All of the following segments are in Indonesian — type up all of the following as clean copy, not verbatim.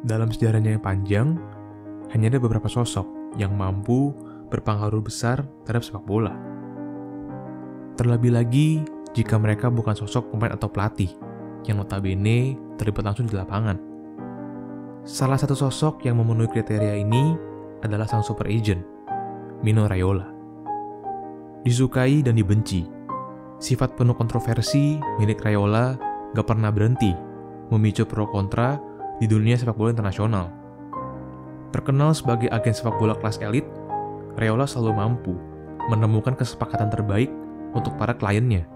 Dalam sejarahnya yang panjang, hanya ada beberapa sosok yang mampu berpengaruh besar terhadap sepak bola. Terlebih lagi jika mereka bukan sosok pemain atau pelatih yang notabene terlibat langsung di lapangan. Salah satu sosok yang memenuhi kriteria ini adalah sang super agent, Mino Raiola. Disukai dan dibenci, sifat penuh kontroversi milik Raiola gak pernah berhenti memicu pro kontra di dunia sepak bola internasional. Terkenal sebagai agen sepak bola kelas elit, Raiola selalu mampu menemukan kesepakatan terbaik untuk para kliennya.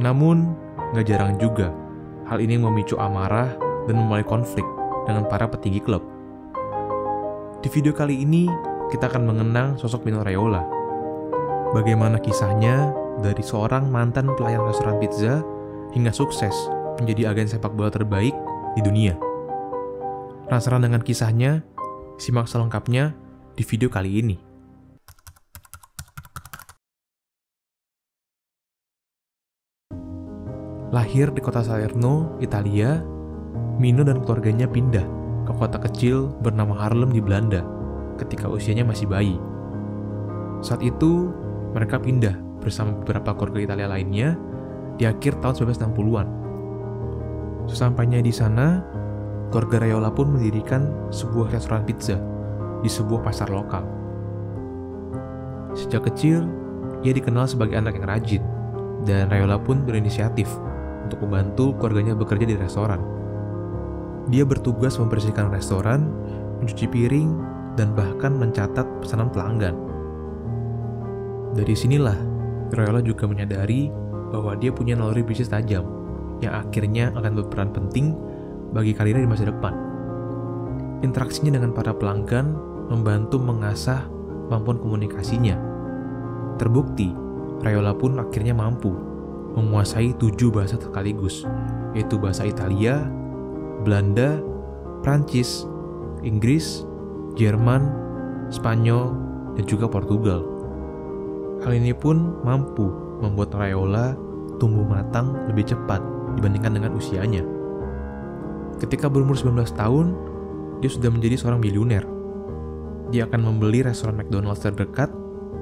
Namun, gak jarang juga hal ini memicu amarah dan memulai konflik dengan para petinggi klub. Di video kali ini, kita akan mengenang sosok Mino Raiola. Bagaimana kisahnya dari seorang mantan pelayan restoran pizza hingga sukses menjadi agen sepak bola terbaik di dunia. Penasaran dengan kisahnya? Simak selengkapnya di video kali ini. Lahir di kota Salerno, Italia, Mino dan keluarganya pindah ke kota kecil bernama Haarlem di Belanda ketika usianya masih bayi. Saat itu, mereka pindah bersama beberapa keluarga Italia lainnya di akhir tahun 1960-an. Sesampainya di sana, keluarga Raiola pun mendirikan sebuah restoran pizza di sebuah pasar lokal. Sejak kecil, ia dikenal sebagai anak yang rajin, dan Raiola pun berinisiatif untuk membantu keluarganya bekerja di restoran. Dia bertugas membersihkan restoran, mencuci piring, dan bahkan mencatat pesanan pelanggan. Dari sinilah, Raiola juga menyadari bahwa dia punya naluri bisnis tajam yang akhirnya akan berperan penting bagi karirnya di masa depan. Interaksinya dengan para pelanggan membantu mengasah kemampuan komunikasinya. Terbukti, Raiola pun akhirnya mampu menguasai 7 bahasa sekaligus, yaitu bahasa Italia, Belanda, Prancis, Inggris, Jerman, Spanyol, dan juga Portugal. Hal ini pun mampu membuat Raiola tumbuh matang lebih cepat dibandingkan dengan usianya. Ketika berumur 19 tahun, dia sudah menjadi seorang miliuner. Dia akan membeli restoran McDonald's terdekat,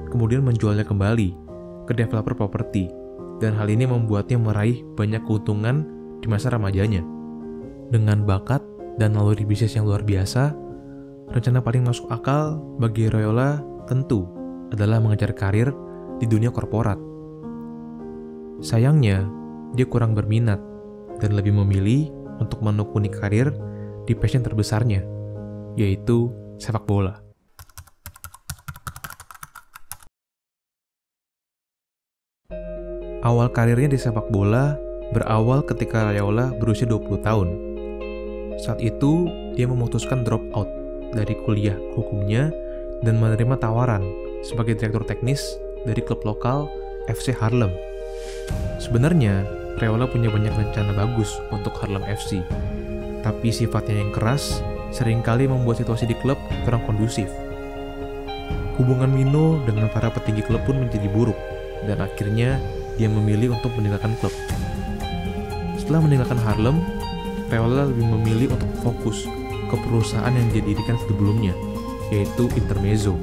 kemudian menjualnya kembali ke developer properti, dan hal ini membuatnya meraih banyak keuntungan di masa remajanya. Dengan bakat dan naluri bisnis yang luar biasa, rencana paling masuk akal bagi Raiola tentu adalah mengejar karir di dunia korporat. Sayangnya, dia kurang berminat dan lebih memilih untuk menekuni karir di passion terbesarnya, yaitu sepak bola. Awal karirnya di sepak bola berawal ketika Raiola berusia 20 tahun. Saat itu, dia memutuskan drop out dari kuliah hukumnya dan menerima tawaran sebagai direktur teknis dari klub lokal FC Haarlem. Sebenarnya, Raiola punya banyak rencana bagus untuk Haarlem FC, tapi sifatnya yang keras seringkali membuat situasi di klub kurang kondusif. Hubungan Mino dengan para petinggi klub pun menjadi buruk, dan akhirnya dia memilih untuk meninggalkan klub. Setelah meninggalkan Haarlem, Raiola lebih memilih untuk fokus ke perusahaan yang dia dirikan sebelumnya, yaitu Intermezzo.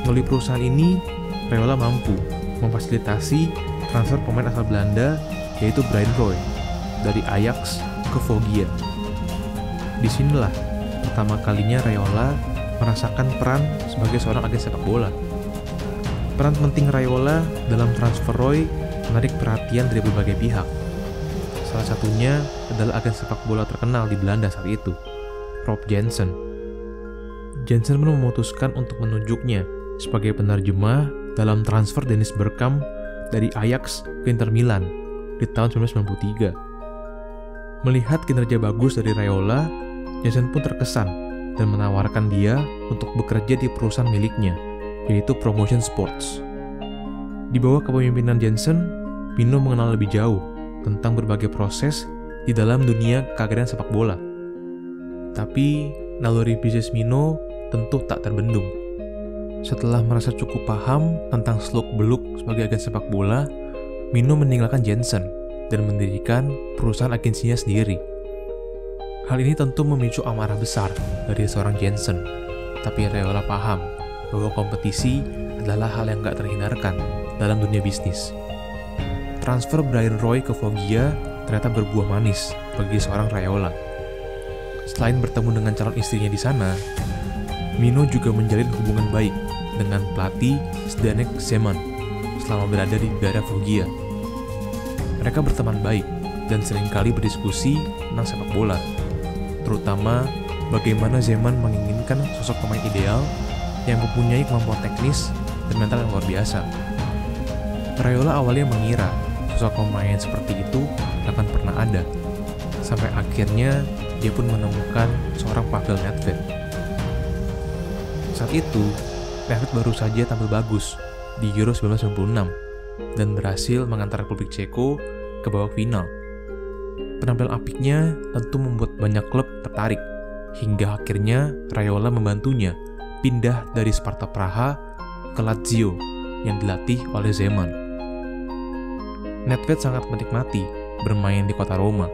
Melalui perusahaan ini, Raiola mampu memfasilitasi transfer pemain asal Belanda, yaitu Brian Roy, dari Ajax ke Voggia. Disinilah pertama kalinya Raiola merasakan peran sebagai seorang agen sepak bola. Peran penting Raiola dalam transfer Roy menarik perhatian dari berbagai pihak. Salah satunya adalah agen sepak bola terkenal di Belanda saat itu, Rob Jansen. Jansen pun memutuskan untuk menunjuknya sebagai penerjemah dalam transfer Dennis Bergkamp dari Ajax ke Inter Milan di tahun 1993. Melihat kinerja bagus dari Raiola, Jansen pun terkesan dan menawarkan dia untuk bekerja di perusahaan miliknya, yaitu Promotion Sports. Di bawah kepemimpinan Jansen, Mino mengenal lebih jauh tentang berbagai proses di dalam dunia keagenan sepak bola. Tapi, naluri bisnis Mino tentu tak terbendung. Setelah merasa cukup paham tentang seluk-beluk sebagai agen sepak bola, Mino meninggalkan Jansen dan mendirikan perusahaan agensinya sendiri. Hal ini tentu memicu amarah besar dari seorang Jensen, tapi Raiola paham bahwa kompetisi adalah hal yang gak terhindarkan dalam dunia bisnis. Transfer Bryan Roy ke Foggia ternyata berbuah manis bagi seorang Raiola. Selain bertemu dengan calon istrinya di sana, Mino juga menjalin hubungan baik dengan pelatih Zdeněk Zeman selama berada di daerah Foggia. Mereka berteman baik dan seringkali berdiskusi tentang sepak bola, terutama bagaimana Zeman menginginkan sosok pemain ideal yang mempunyai kemampuan teknis dan mental yang luar biasa. Raiola awalnya mengira sosok pemain seperti itu akan pernah ada, sampai akhirnya dia pun menemukan seorang Pavel Nedved. Saat itu, Nedved baru saja tampil bagus di Euro 1996 dan berhasil mengantar Republik Ceko ke babak final. Penampilan apiknya tentu membuat banyak klub tertarik, hingga akhirnya Raiola membantunya pindah dari Sparta Praha ke Lazio yang dilatih oleh Zeman. Nedved sangat menikmati bermain di kota Roma,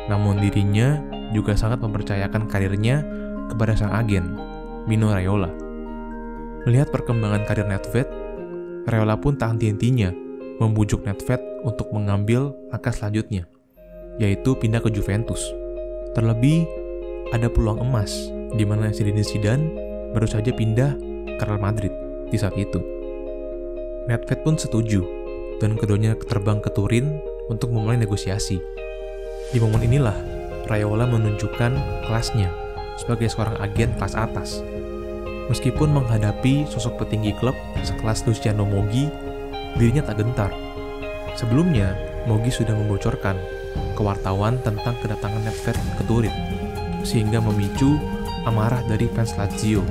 namun dirinya juga sangat mempercayakan karirnya kepada sang agen, Mino Raiola. Melihat perkembangan karir Nedved, Raiola pun tak henti-hentinya membujuk Nedved untuk mengambil langkah selanjutnya, yaitu pindah ke Juventus. Terlebih, ada peluang emas di mana Zinedine Zidane baru saja pindah ke Real Madrid di saat itu. Nedved pun setuju, dan keduanya terbang ke Turin untuk memulai negosiasi. Di momen inilah, Raiola menunjukkan kelasnya sebagai seorang agen kelas atas. Meskipun menghadapi sosok petinggi klub sekelas Luciano Moggi, dirinya tak gentar. Sebelumnya, Moggi sudah membocorkan ke wartawan tentang kedatangan Nedved ke Turin, sehingga memicu amarah dari fans Lazio.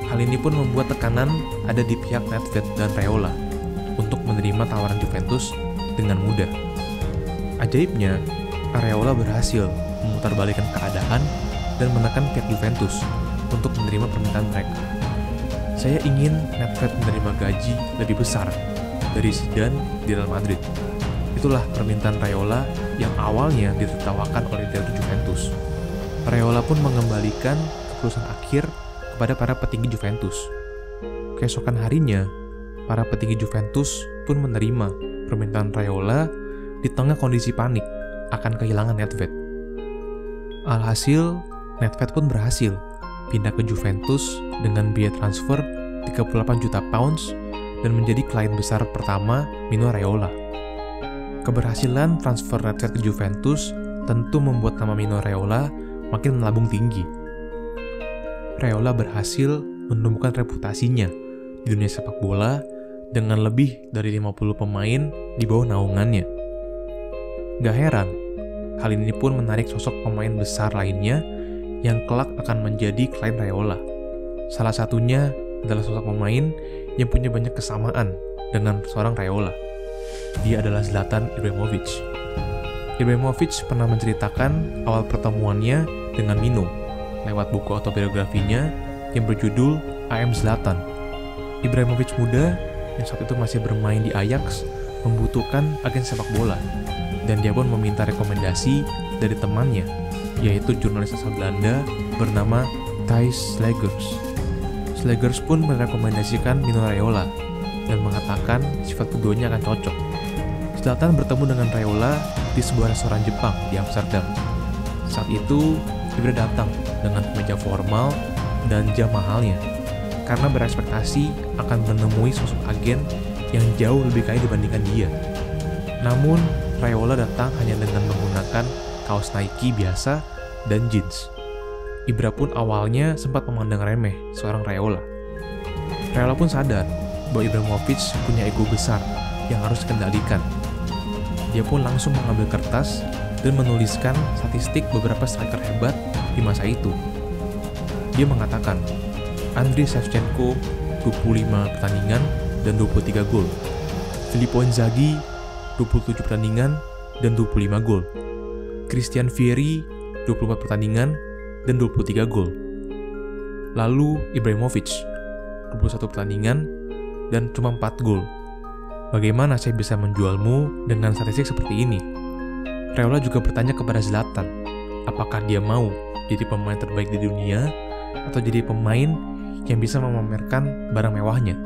Hal ini pun membuat tekanan ada di pihak Nedved dan Raiola untuk menerima tawaran Juventus dengan mudah. Ajaibnya, Raiola berhasil memutarbalikkan keadaan dan menekan pihak Juventus untuk menerima permintaan mereka. Saya ingin Nedved menerima gaji lebih besar dari Zidane di Real Madrid. Itulah permintaan Raiola yang awalnya ditertawakan oleh direktur Juventus. Raiola pun mengembalikan keputusan akhir kepada para petinggi Juventus. Keesokan harinya, para petinggi Juventus pun menerima permintaan Raiola di tengah kondisi panik akan kehilangan Nedved. Alhasil, Nedved pun berhasil pindah ke Juventus dengan biaya transfer 38 juta pounds dan menjadi klien besar pertama Mino Raiola. Keberhasilan transfer Nedved ke Juventus tentu membuat nama Mino Raiola makin melambung tinggi. Raiola berhasil menumbuhkan reputasinya di dunia sepak bola dengan lebih dari 50 pemain di bawah naungannya. Gak heran, hal ini pun menarik sosok pemain besar lainnya yang kelak akan menjadi klien Raiola. Salah satunya adalah sosok pemain yang punya banyak kesamaan dengan seorang Raiola. Dia adalah Zlatan Ibrahimovic. Ibrahimovic pernah menceritakan awal pertemuannya dengan Mino lewat buku autobiografinya yang berjudul I Am Zlatan. Ibrahimovic muda yang saat itu masih bermain di Ajax membutuhkan agen sepak bola, dan dia pun meminta rekomendasi dari temannya, yaitu jurnalis asal Belanda bernama Thijs Slagers. Slagers pun merekomendasikan Mino Raiola dan mengatakan sifat keduanya akan cocok. Zlatan bertemu dengan Raiola di sebuah restoran Jepang di Amsterdam. Saat itu, Ibra datang dengan kemeja formal dan jam mahalnya, karena berekspektasi akan menemui sosok agen yang jauh lebih kaya dibandingkan dia. Namun, Raiola datang hanya dengan menggunakan kaos Nike biasa dan jeans. Ibra pun awalnya sempat memandang remeh seorang Raiola. Raiola pun sadar bahwa Ibrahimovic punya ego besar yang harus dikendalikan. Dia pun langsung mengambil kertas dan menuliskan statistik beberapa striker hebat di masa itu. Dia mengatakan, Andriy Shevchenko 25 pertandingan dan 23 gol. Filippo Inzaghi 27 pertandingan dan 25 gol. Christian Vieri 24 pertandingan dan 23 gol. Lalu Ibrahimovic 21 pertandingan dan cuma 4 gol. Bagaimana saya bisa menjualmu dengan statistik seperti ini? Raiola juga bertanya kepada Zlatan, apakah dia mau jadi pemain terbaik di dunia atau jadi pemain yang bisa memamerkan barang mewahnya.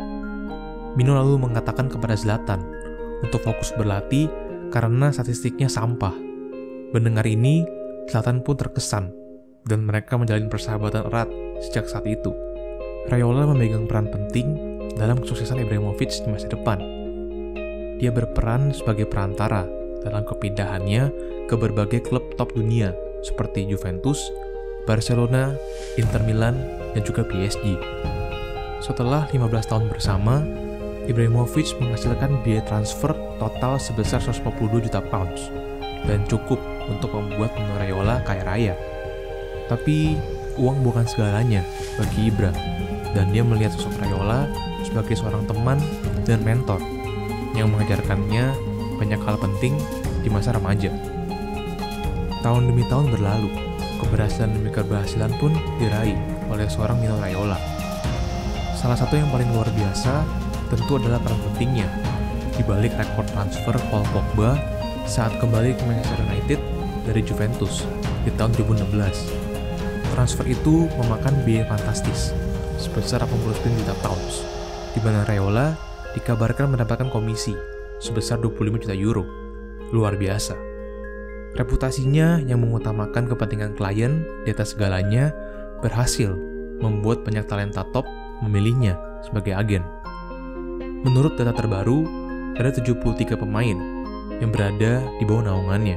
Mino lalu mengatakan kepada Zlatan untuk fokus berlatih karena statistiknya sampah. Mendengar ini, Zlatan pun terkesan dan mereka menjalin persahabatan erat sejak saat itu. Raiola memegang peran penting dalam kesuksesan Ibrahimovic di masa depan. Dia berperan sebagai perantara dalam kepindahannya ke berbagai klub top dunia seperti Juventus, Barcelona, Inter Milan, dan juga PSG. Setelah 15 tahun bersama, Ibrahimovic menghasilkan biaya transfer total sebesar 142 juta pounds dan cukup untuk membuat Mino Raiola kaya raya. Tapi uang bukan segalanya bagi Ibra, dan dia melihat sosok Raiola sebagai seorang teman dan mentor yang mengajarkannya banyak hal penting di masa remaja. Tahun demi tahun berlalu, keberhasilan demi keberhasilan pun diraih oleh seorang Mino Raiola. Salah satu yang paling luar biasa tentu adalah peran pentingnya di balik rekor transfer Paul Pogba saat kembali ke Manchester United dari Juventus di tahun 2016. Transfer itu memakan biaya fantastis sebesar 89 juta pounds, di mana Raiola dikabarkan mendapatkan komisi sebesar 25 juta euro. Luar biasa. Reputasinya yang mengutamakan kepentingan klien di atas segalanya berhasil membuat banyak talenta top memilihnya sebagai agen. Menurut data terbaru, ada 73 pemain yang berada di bawah naungannya.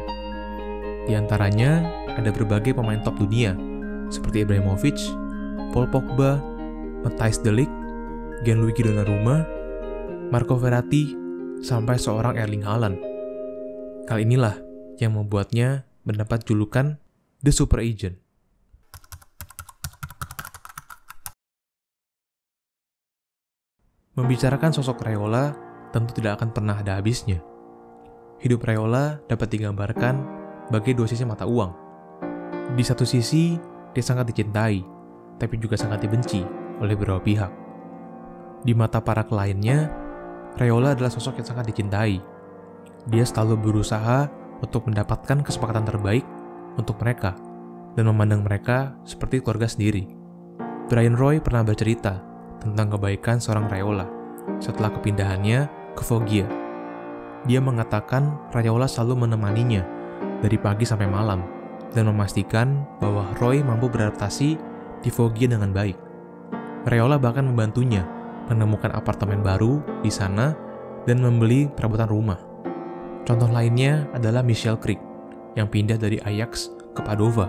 Di antaranya ada berbagai pemain top dunia seperti Ibrahimovic, Paul Pogba, Matthijs de Ligt, Gianluigi Donnarumma, Marco Verratti, sampai seorang Erling Haaland. Hal inilah yang membuatnya mendapat julukan The Super Agent. Membicarakan sosok Raiola tentu tidak akan pernah ada habisnya. Hidup Raiola dapat digambarkan bagai dua sisi mata uang. Di satu sisi, dia sangat dicintai, tapi juga sangat dibenci oleh beberapa pihak. Di mata para kliennya, Raiola adalah sosok yang sangat dicintai. Dia selalu berusaha untuk mendapatkan kesepakatan terbaik untuk mereka dan memandang mereka seperti keluarga sendiri. Brian Roy pernah bercerita tentang kebaikan seorang Raiola setelah kepindahannya ke Foggia. Dia mengatakan Raiola selalu menemaninya dari pagi sampai malam dan memastikan bahwa Roy mampu beradaptasi di Foggia dengan baik. Raiola bahkan membantunya menemukan apartemen baru di sana dan membeli perabotan rumah. Contoh lainnya adalah Michel Krijk yang pindah dari Ajax ke Padova.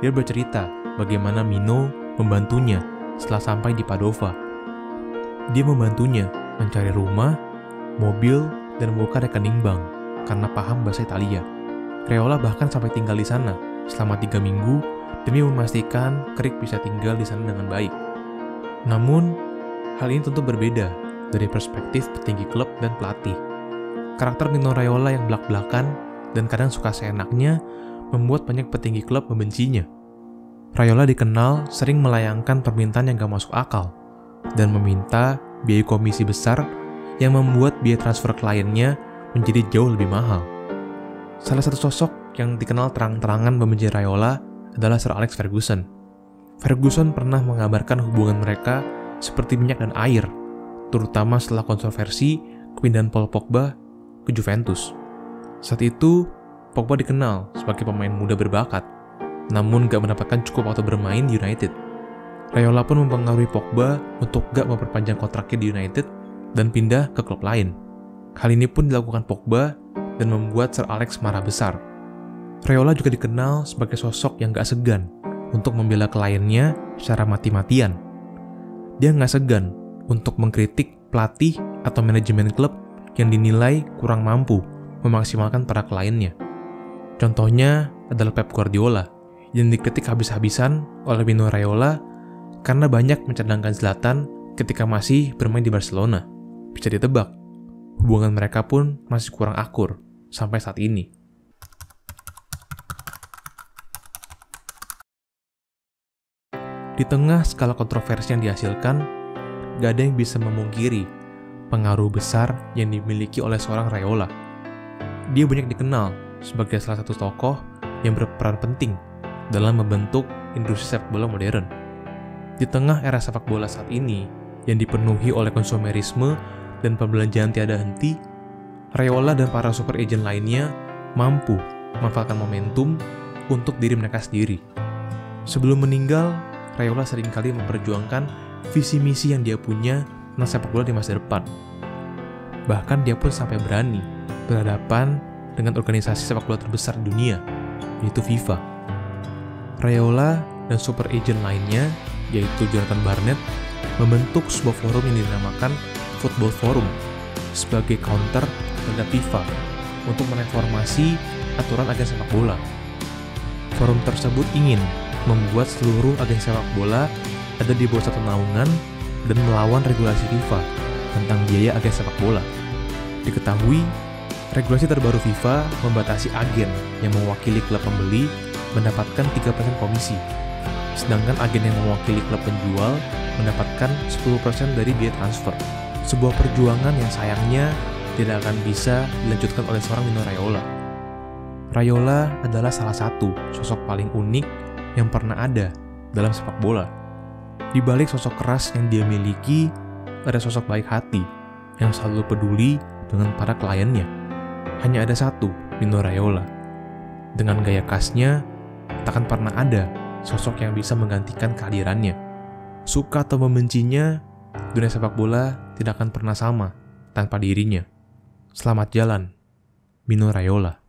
Dia bercerita bagaimana Mino membantunya setelah sampai di Padova. Dia membantunya mencari rumah, mobil, dan membuka rekening bank karena paham bahasa Italia. Raiola bahkan sampai tinggal di sana selama 3 minggu demi memastikan Krijk bisa tinggal di sana dengan baik. Namun, hal ini tentu berbeda dari perspektif petinggi klub dan pelatih. Karakter Mino Raiola yang belak-belakan dan kadang suka seenaknya membuat banyak petinggi klub membencinya. Raiola dikenal sering melayangkan permintaan yang gak masuk akal dan meminta biaya komisi besar yang membuat biaya transfer kliennya menjadi jauh lebih mahal. Salah satu sosok yang dikenal terang-terangan membenci Raiola adalah Sir Alex Ferguson. Ferguson pernah mengabarkan hubungan mereka seperti minyak dan air, terutama setelah kontroversi kepindahan Paul Pogba ke Juventus. Saat itu, Pogba dikenal sebagai pemain muda berbakat, namun gak mendapatkan cukup waktu bermain di United. Raiola pun mempengaruhi Pogba untuk gak memperpanjang kontraknya di United dan pindah ke klub lain. Hal ini pun dilakukan Pogba dan membuat Sir Alex marah besar. Raiola juga dikenal sebagai sosok yang gak segan untuk membela kliennya secara mati-matian. Dia gak segan untuk mengkritik pelatih atau manajemen klub yang dinilai kurang mampu memaksimalkan para kliennya. Contohnya adalah Pep Guardiola yang dikritik habis-habisan oleh Mino Raiola karena banyak mencadangkan Zlatan ketika masih bermain di Barcelona. Bisa ditebak, hubungan mereka pun masih kurang akur sampai saat ini. Di tengah skala kontroversi yang dihasilkan, gak ada yang bisa memungkiri pengaruh besar yang dimiliki oleh seorang Raiola. Dia banyak dikenal sebagai salah satu tokoh yang berperan penting dalam membentuk industri sepak bola modern. Di tengah era sepak bola saat ini yang dipenuhi oleh konsumerisme dan perbelanjaan tiada henti, Raiola dan para super agent lainnya mampu memanfaatkan momentum untuk diri mereka sendiri. Sebelum meninggal, Raiola seringkali memperjuangkan visi misi yang dia punya tentang sepak bola di masa depan. Bahkan dia pun sampai berani berhadapan dengan organisasi sepak bola terbesar di dunia, yaitu FIFA. Raiola dan super agent lainnya, yaitu Jonathan Barnett, membentuk sebuah forum yang dinamakan Football Forum sebagai counter terhadap FIFA untuk mereformasi aturan agen sepak bola. Forum tersebut ingin membuat seluruh agen sepak bola ada di bawah satu naungan dan melawan regulasi FIFA tentang biaya agen sepak bola. Diketahui, regulasi terbaru FIFA membatasi agen yang mewakili klub pembeli mendapatkan 3% komisi, sedangkan agen yang mewakili klub penjual mendapatkan 10% dari biaya transfer. Sebuah perjuangan yang sayangnya tidak akan bisa dilanjutkan oleh seorang Mino Raiola. Raiola adalah salah satu sosok paling unik yang pernah ada dalam sepak bola. Di balik sosok keras yang dia miliki, ada sosok baik hati yang selalu peduli dengan para kliennya. Hanya ada satu, Mino Raiola. Dengan gaya khasnya, takkan pernah ada sosok yang bisa menggantikan kehadirannya. Suka atau membencinya, dunia sepak bola tidak akan pernah sama tanpa dirinya. Selamat jalan, Mino Raiola.